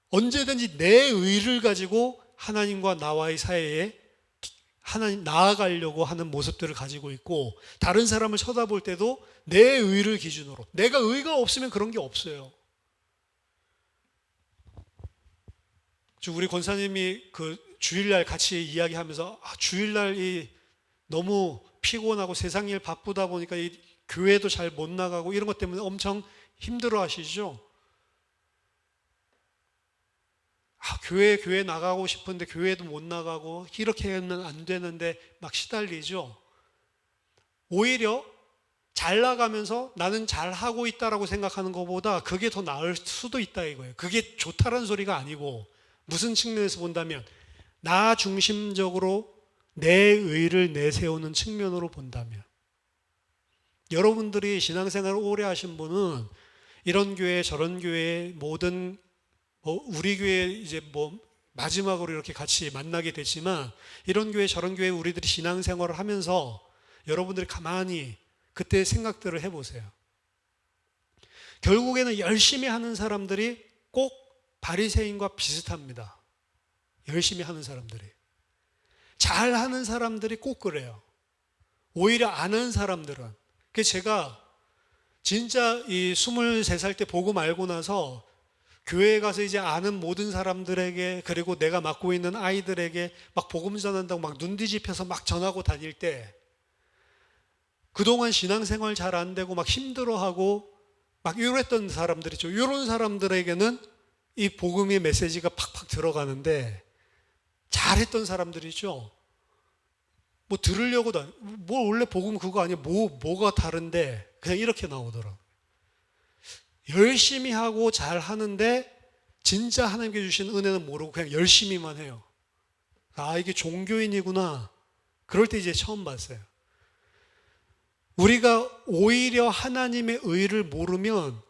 언제든지 내 의를 가지고 하나님과 나와의 사이에 하나님 나아가려고 하는 모습들을 가지고 있고, 다른 사람을 쳐다볼 때도 내 의를 기준으로, 내가 의가 없으면 그런 게 없어요. 우리 권사님이 그 주일날 같이 이야기하면서 주일날이 너무 피곤하고 세상 일 바쁘다 보니까 이 교회도 잘 못 나가고 이런 것 때문에 엄청 힘들어 하시죠. 교회 나가고 싶은데 교회도 못 나가고 이렇게는 안 되는데 막 시달리죠. 오히려 잘 나가면서 나는 잘하고 있다라고 생각하는 것보다 그게 더 나을 수도 있다 이거예요. 그게 좋다라는 소리가 아니고, 무슨 측면에서 본다면 나 중심적으로 내 의를 내세우는 측면으로 본다면, 여러분들이 신앙생활을 오래 하신 분은 이런 교회 저런 교회 모든 우리 교회 이제 마지막으로 이렇게 같이 만나게 됐지만, 이런 교회 저런 교회 우리들이 신앙생활을 하면서 여러분들이 가만히 그때 생각들을 해보세요. 결국에는 열심히 하는 사람들이 꼭 바리새인과 비슷합니다. 열심히 하는 사람들이. 잘하는 사람들이 꼭 그래요. 오히려 안 하는 사람들은. 그래서 제가 진짜 이 23살 때 복음 알고 나서 교회에 가서 이제 아는 모든 사람들에게, 그리고 내가 맡고 있는 아이들에게 막 복음 전한다고 막 눈 뒤집혀서 막 전하고 다닐 때, 그동안 신앙생활 잘 안 되고 막 힘들어하고 막 이랬던 사람들이죠. 이런 사람들에게는 이 복음의 메시지가 팍팍 들어가는데, 잘했던 사람들이죠. 들으려고도 원래 복음 그거 아니야, 뭐가 다른데, 그냥 이렇게 나오더라고요. 열심히 하고 잘 하는데 진짜 하나님께 주신 은혜는 모르고 그냥 열심히만 해요. 이게 종교인이구나. 그럴 때 이제 처음 봤어요. 우리가 오히려 하나님의 의를 모르면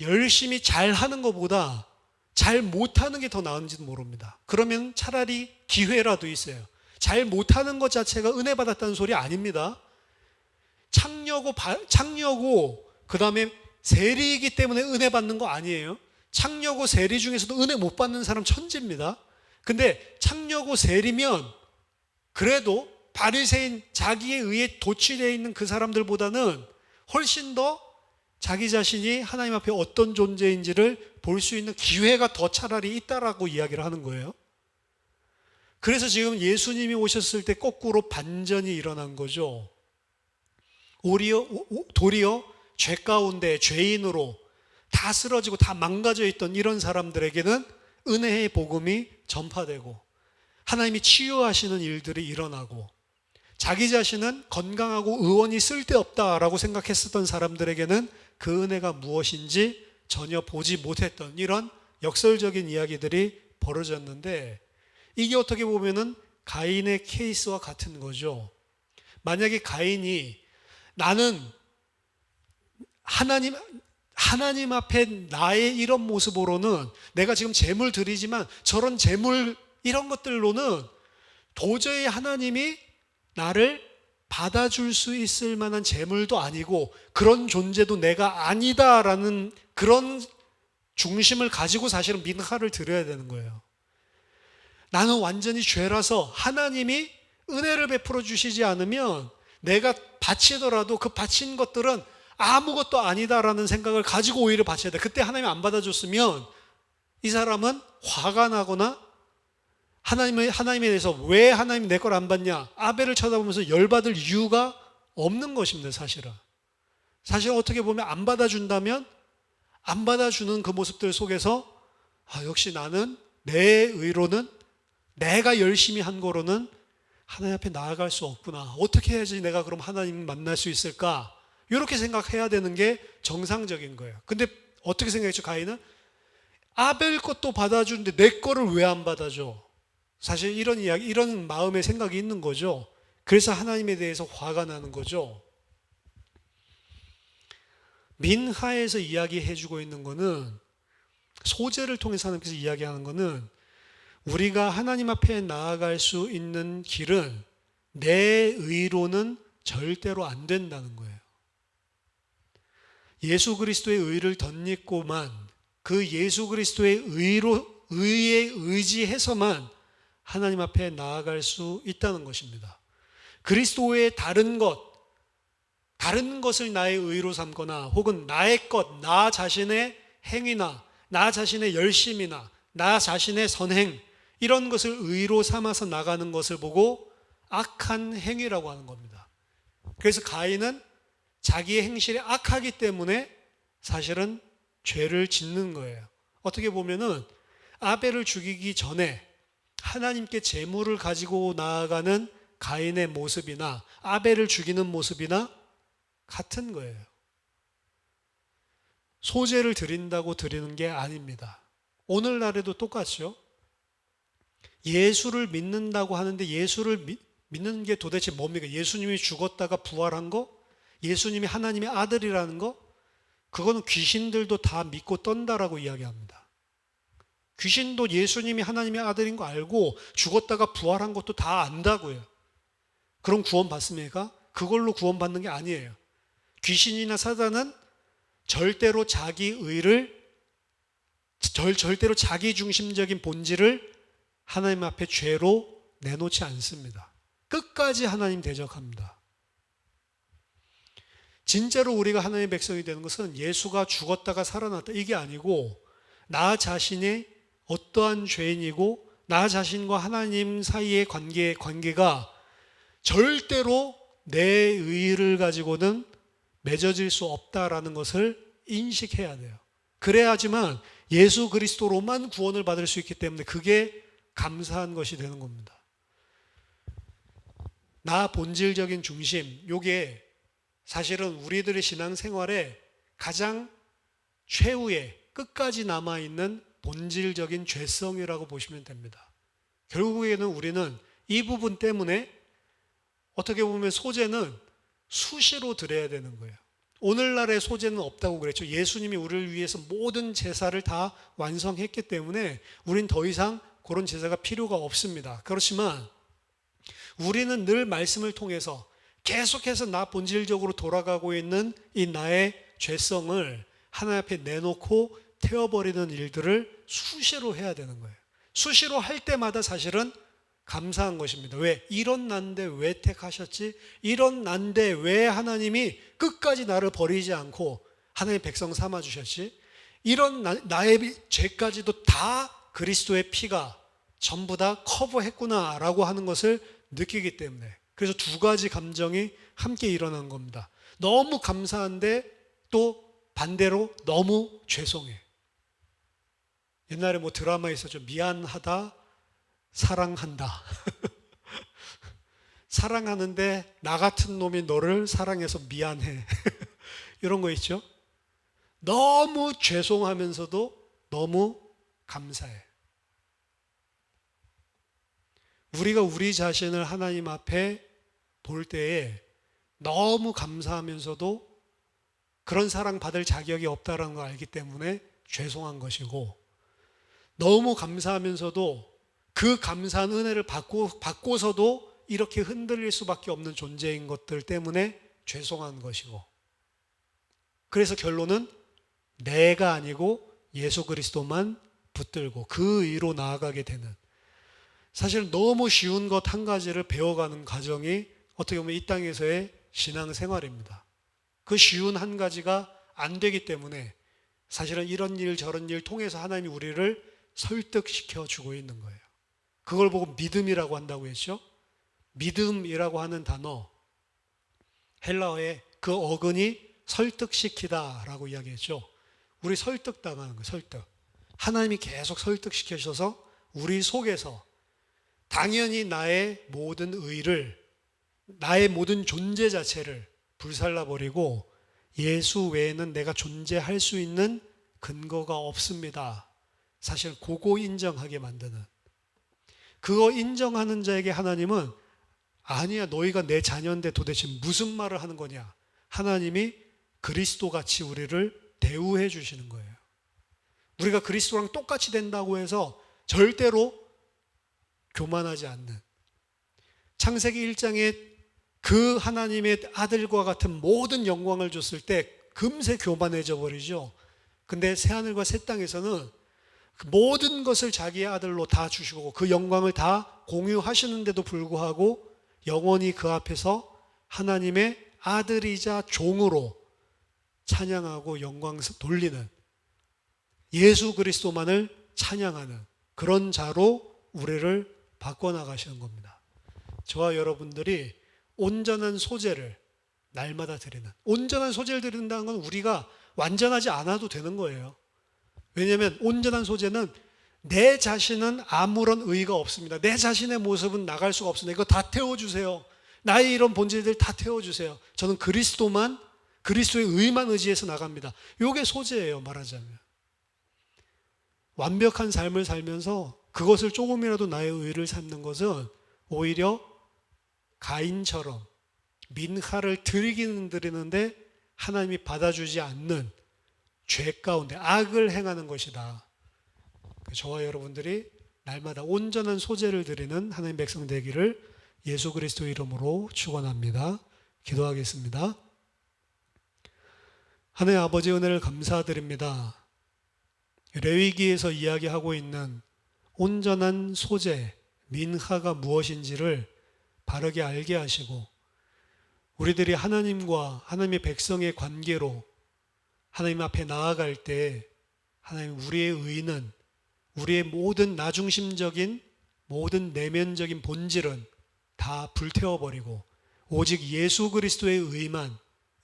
열심히 잘 하는 것보다 잘 못하는 게 더 나은지도 모릅니다. 그러면 차라리 기회라도 있어요. 잘 못하는 것 자체가 은혜 받았다는 소리 아닙니다. 창녀고 그 다음에 세리이기 때문에 은혜 받는 거 아니에요. 창녀고 세리 중에서도 은혜 못 받는 사람 천지입니다. 근데 창녀고 세리면 그래도 바리새인 자기에 의해 도취되어 있는 그 사람들보다는 훨씬 더 자기 자신이 하나님 앞에 어떤 존재인지를 볼 수 있는 기회가 더 차라리 있다라고 이야기를 하는 거예요. 그래서 지금 예수님이 오셨을 때 거꾸로 반전이 일어난 거죠. 도리어 죄 가운데 죄인으로 다 쓰러지고 다 망가져 있던 이런 사람들에게는 은혜의 복음이 전파되고 하나님이 치유하시는 일들이 일어나고, 자기 자신은 건강하고 의원이 쓸데없다라고 생각했었던 사람들에게는 그 은혜가 무엇인지 전혀 보지 못했던 이런 역설적인 이야기들이 벌어졌는데, 이게 어떻게 보면은 가인의 케이스와 같은 거죠. 만약에 가인이 나는 하나님 앞에 나의 이런 모습으로는 내가 지금 제물 드리지만 저런 제물 이런 것들로는 도저히 하나님이 나를 받아줄 수 있을 만한 제물도 아니고 그런 존재도 내가 아니다라는 그런 중심을 가지고 사실은 민하를 드려야 되는 거예요. 나는 완전히 죄라서 하나님이 은혜를 베풀어 주시지 않으면 내가 바치더라도 그 바친 것들은 아무것도 아니다라는 생각을 가지고 오히려 바쳐야 돼. 그때 하나님이 안 받아줬으면 이 사람은 화가 나거나 하나님에 대해서 왜 하나님이 내 걸 안 받냐, 아벨을 쳐다보면서 열받을 이유가 없는 것입니다. 사실 어떻게 보면 안 받아준다면 안 받아주는 그 모습들 속에서 역시 나는 내 의로는, 내가 열심히 한 거로는 하나님 앞에 나아갈 수 없구나. 어떻게 해야지 내가 그럼 하나님 만날 수 있을까? 이렇게 생각해야 되는 게 정상적인 거예요. 근데 어떻게 생각했죠? 가인은 아벨 것도 받아주는데 내 거를 왜 안 받아줘? 사실 이런 마음의 생각이 있는 거죠. 그래서 하나님에 대해서 화가 나는 거죠. 민하에서 이야기해주고 있는 거는, 소재를 통해서 하나님께서 이야기하는 거는, 우리가 하나님 앞에 나아갈 수 있는 길은 내 의로는 절대로 안 된다는 거예요. 예수 그리스도의 의를 덧입고만 그 예수 그리스도의 의에 의지해서만 하나님 앞에 나아갈 수 있다는 것입니다. 그리스도 외에 다른 것을 나의 의로 삼거나 혹은 나의 것, 나 자신의 행위나 나 자신의 열심이나 나 자신의 선행, 이런 것을 의로 삼아서 나가는 것을 보고 악한 행위라고 하는 겁니다. 그래서 가인은 자기의 행실이 악하기 때문에 사실은 죄를 짓는 거예요. 어떻게 보면은 아벨을 죽이기 전에 하나님께 제물을 가지고 나아가는 가인의 모습이나 아벨을 죽이는 모습이나 같은 거예요. 소제를 드린다고 드리는 게 아닙니다. 오늘날에도 똑같죠. 예수를 믿는다고 하는데 예수를 믿는 게 도대체 뭡니까? 예수님이 죽었다가 부활한 거? 예수님이 하나님의 아들이라는 거? 그거는 귀신들도 다 믿고 떤다라고 이야기합니다. 귀신도 예수님이 하나님의 아들인 거 알고 죽었다가 부활한 것도 다 안다고요. 그럼 구원 받습니까? 그걸로 구원 받는 게 아니에요. 귀신이나 사단은 절대로 절대로 자기 중심적인 본질을 하나님 앞에 죄로 내놓지 않습니다. 끝까지 하나님 대적합니다. 진짜로 우리가 하나님의 백성이 되는 것은 예수가 죽었다가 살아났다 이게 아니고 나 자신이 어떠한 죄인이고 나 자신과 하나님 사이의 관계가 절대로 내 의의를 가지고는 맺어질 수 없다라는 것을 인식해야 돼요. 그래야지만 예수 그리스도로만 구원을 받을 수 있기 때문에 그게 감사한 것이 되는 겁니다. 나 본질적인 중심, 요게 사실은 우리들의 신앙생활에 가장 최후의 끝까지 남아있는 본질적인 죄성이라고 보시면 됩니다. 결국에는 우리는 이 부분 때문에 어떻게 보면 소제는 수시로 드려야 되는 거예요. 오늘날의 소제는 없다고 그랬죠. 예수님이 우리를 위해서 모든 제사를 다 완성했기 때문에 우린 더 이상 그런 제사가 필요가 없습니다. 그렇지만 우리는 늘 말씀을 통해서 계속해서 나 본질적으로 돌아가고 있는 이 나의 죄성을 하나님 앞에 내놓고 태워버리는 일들을 수시로 해야 되는 거예요. 수시로 할 때마다 사실은 감사한 것입니다. 왜? 이런 난데 왜 택하셨지? 이런 난데 왜 하나님이 끝까지 나를 버리지 않고 하나님의 백성 삼아주셨지? 이런 나의 죄까지도 다 그리스도의 피가 전부 다 커버했구나라고 하는 것을 느끼기 때문에, 그래서 두 가지 감정이 함께 일어난 겁니다. 너무 감사한데 또 반대로 너무 죄송해. 옛날에 뭐 드라마 있었죠. 미안하다, 사랑한다. 사랑하는데 나 같은 놈이 너를 사랑해서 미안해. 이런 거 있죠. 너무 죄송하면서도 너무 감사해. 우리가 우리 자신을 하나님 앞에 볼 때에 너무 감사하면서도 그런 사랑 받을 자격이 없다는 걸 알기 때문에 죄송한 것이고, 너무 감사하면서도 그 감사한 은혜를 받고서도 이렇게 흔들릴 수밖에 없는 존재인 것들 때문에 죄송한 것이고, 그래서 결론은 내가 아니고 예수 그리스도만 붙들고 그 의로 나아가게 되는, 사실 너무 쉬운 것 한 가지를 배워가는 과정이 어떻게 보면 이 땅에서의 신앙생활입니다. 그 쉬운 한 가지가 안 되기 때문에 사실은 이런 일 저런 일 통해서 하나님이 우리를 설득시켜 주고 있는 거예요. 그걸 보고 믿음이라고 한다고 했죠. 믿음이라고 하는 단어, 헬라어의 그 어근이 설득시키다 라고 이야기했죠. 우리 설득당하는 거예요. 설득. 하나님이 계속 설득시켜 주셔서 우리 속에서 당연히 나의 모든 의를, 나의 모든 존재 자체를 불살라버리고 예수 외에는 내가 존재할 수 있는 근거가 없습니다. 사실 그거 인정하게 만드는, 그거 인정하는 자에게 하나님은 아니야, 너희가 내 자녀인데 도대체 무슨 말을 하는 거냐. 하나님이 그리스도같이 우리를 대우해 주시는 거예요. 우리가 그리스도랑 똑같이 된다고 해서 절대로 교만하지 않는, 창세기 1장에 그 하나님의 아들과 같은 모든 영광을 줬을 때 금세 교만해져 버리죠. 근데 새하늘과 새 땅에서는 그 모든 것을 자기의 아들로 다 주시고 그 영광을 다 공유하시는데도 불구하고 영원히 그 앞에서 하나님의 아들이자 종으로 찬양하고 영광 돌리는, 예수 그리스도만을 찬양하는 그런 자로 우리를 바꿔나가시는 겁니다. 저와 여러분들이 온전한 소재를 날마다 드리는, 온전한 소재를 드린다는 건 우리가 완전하지 않아도 되는 거예요. 왜냐하면 온전한 소재는 내 자신은 아무런 의의가 없습니다. 내 자신의 모습은 나갈 수가 없습니다. 이거 다 태워주세요. 나의 이런 본질들 다 태워주세요. 저는 그리스도만, 그리스도의 의만 의지해서 나갑니다. 이게 소재예요, 말하자면. 완벽한 삶을 살면서 그것을 조금이라도 나의 의를 삼는 것은 오히려 가인처럼 민하를 드리기는 드리는데 하나님이 받아주지 않는 죄 가운데 악을 행하는 것이다. 저와 여러분들이 날마다 온전한 소재를 드리는 하나님 백성 되기를 예수 그리스도 이름으로 축원합니다. 기도하겠습니다. 하나님 아버지 은혜를 감사드립니다. 레위기에서 이야기하고 있는 온전한 소재, 민하가 무엇인지를 바르게 알게 하시고 우리들이 하나님과 하나님의 백성의 관계로 하나님 앞에 나아갈 때 하나님 우리의 의는 우리의 모든 나중심적인 모든 내면적인 본질은 다 불태워버리고 오직 예수 그리스도의 의만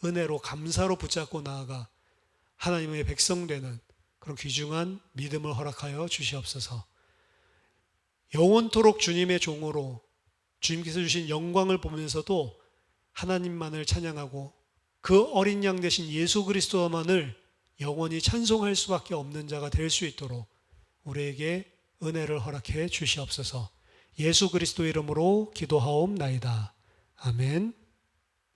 은혜로 감사로 붙잡고 나아가 하나님의 백성 되는 그런 귀중한 믿음을 허락하여 주시옵소서. 영원토록 주님의 종으로 주님께서 주신 영광을 보면서도 하나님만을 찬양하고 그 어린 양 되신 예수 그리스도만을 영원히 찬송할 수밖에 없는 자가 될 수 있도록 우리에게 은혜를 허락해 주시옵소서. 예수 그리스도 이름으로 기도하옵나이다. 아멘.